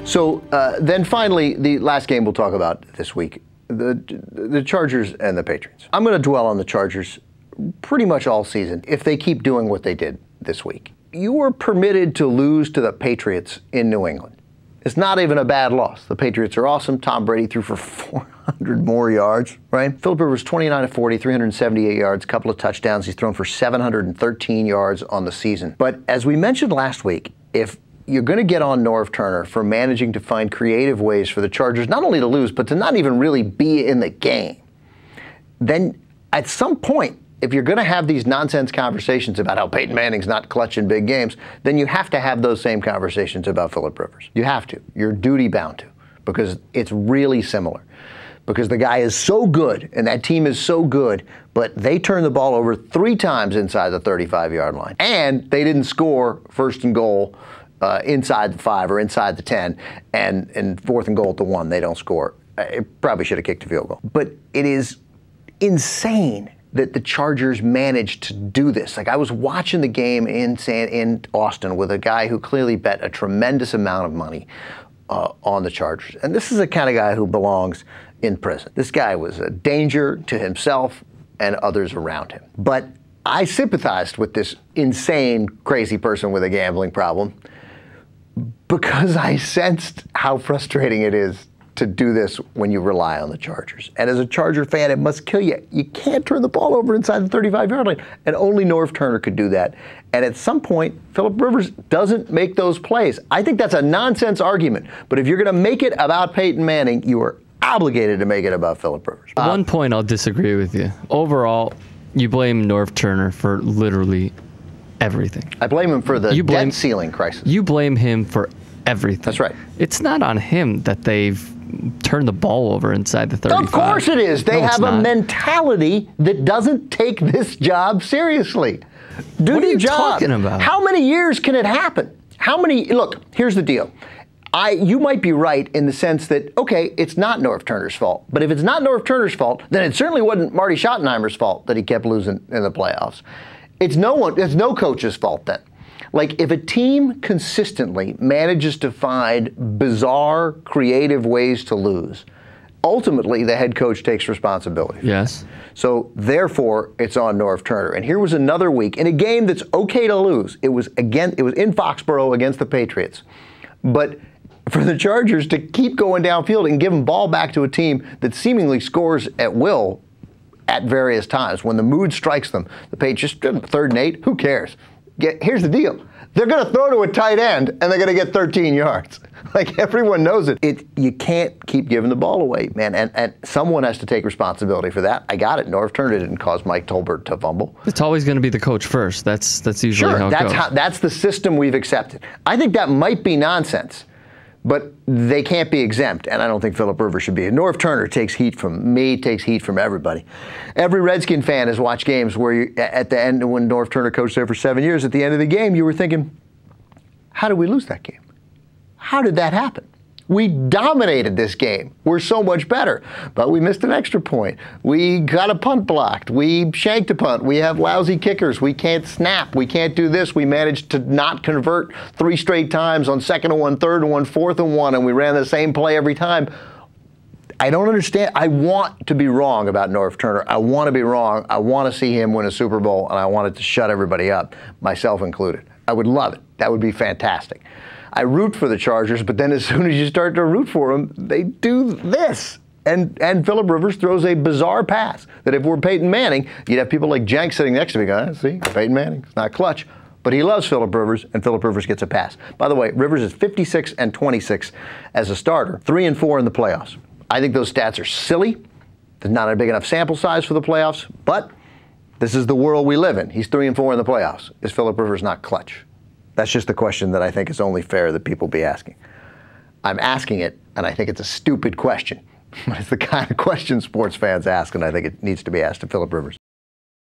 So then finally, the last game we'll talk about this week, the Chargers and the Patriots. I'm going to dwell on the Chargers pretty much all season if they keep doing what they did this week. You were permitted to lose to the Patriots in New England. It's not even a bad loss. The Patriots are awesome. Tom Brady threw for 400 more yards, right? Phillip Rivers, 29 of 40, 378 yards, a couple of touchdowns. He's thrown for 713 yards on the season. But as we mentioned last week, if you're going to get on Norv Turner for managing to find creative ways for the Chargers not only to lose, but to not even really be in the game, then at some point, if you're going to have these nonsense conversations about how Peyton Manning's not clutch in big games, then you have to have those same conversations about Phillip Rivers. You have to. You're duty bound to, because it's really similar. Because the guy is so good, and that team is so good, but they turned the ball over 3 times inside the 35-yard line. And they didn't score first and goal inside the 5 or inside the 10, and fourth and goal at the 1, they don't score. It probably should have kicked a field goal. But it is insane that the Chargers managed to do this. Like, I was watching the game in Austin with a guy who clearly bet a tremendous amount of money on the Chargers. And this is the kind of guy who belongs in prison. This guy was a danger to himself and others around him. But I sympathized with this insane, crazy person with a gambling problem because I sensed how frustrating it is to do this when you rely on the Chargers. And as a Charger fan, it must kill you. You can't turn the ball over inside the 35-yard line. And only Norv Turner could do that. And at some point, Phillip Rivers doesn't make those plays. I think that's a nonsense argument. But if you're going to make it about Peyton Manning, you are obligated to make it about Phillip Rivers. One point I'll disagree with you. Overall, you blame Norv Turner for literally everything. I blame him for the debt ceiling crisis. You blame him for everything. That's right. It's not on him that they've turned the ball over inside the 35. Of course it is. They have a mentality that doesn't take this job seriously. What are you talking about? How many years can it happen? How many? Look, here's the deal. You might be right in the sense that, okay, it's not Norv Turner's fault. But if it's not Norv Turner's fault, then it certainly wasn't Marty Schottenheimer's fault that he kept losing in the playoffs. It's no coach's fault then. Like, if a team consistently manages to find bizarre, creative ways to lose, ultimately the head coach takes responsibility. Yes. So, therefore, it's on Norv Turner. And here was another week in a game that's okay to lose. It was in Foxbrough against the Patriots. But for the Chargers to keep going downfield and give them ball back to a team that seemingly scores at will at various times, when the mood strikes them, the Patriots, 3rd and 8, who cares? Here's the deal. They're going to throw to a tight end, and they're going to get 13 yards. Like, everyone knows it. You can't keep giving the ball away, man, and someone has to take responsibility for that. I got it. Norv Turner didn't cause Mike Tolbert to fumble. It's always going to be the coach first. That's usually how it goes. That's the system we've accepted. I think that might be nonsense, but they can't be exempt, and I don't think Phillip Rivers should be. Norv Turner takes heat from me, takes heat from everybody. Every Redskin fan has watched games where at the end, when Norv Turner coached there for 7 years, at the end of the game, you were thinking, how did we lose that game? How did that happen? We dominated this game. We're so much better. But we missed an extra point. We got a punt blocked. We shanked a punt. We have lousy kickers. We can't snap. We can't do this. We managed to not convert 3 straight times on 2nd and 1, 3rd and 1, 4th and 1, and we ran the same play every time. I don't understand. I want to be wrong about Norv Turner. I want to be wrong. I want to see him win a Super Bowl, and I want it to shut everybody up, myself included. I would love it. That would be fantastic. I root for the Chargers, but then as soon as you start to root for them, they do this. And Phillip Rivers throws a bizarre pass that if we're Peyton Manning, you'd have people like Jenks sitting next to me going, see, Peyton Manning, it's not clutch. But he loves Phillip Rivers, and Phillip Rivers gets a pass. By the way, Rivers is 56 and 26 as a starter, 3 and 4 in the playoffs. I think those stats are silly. There's not a big enough sample size for the playoffs, but this is the world we live in. He's 3 and 4 in the playoffs. Is Phillip Rivers not clutch? That's just the question that I think is only fair that people be asking. I'm asking it, and I think it's a stupid question. But it's the kind of question sports fans ask, and I think it needs to be asked to Phillip Rivers.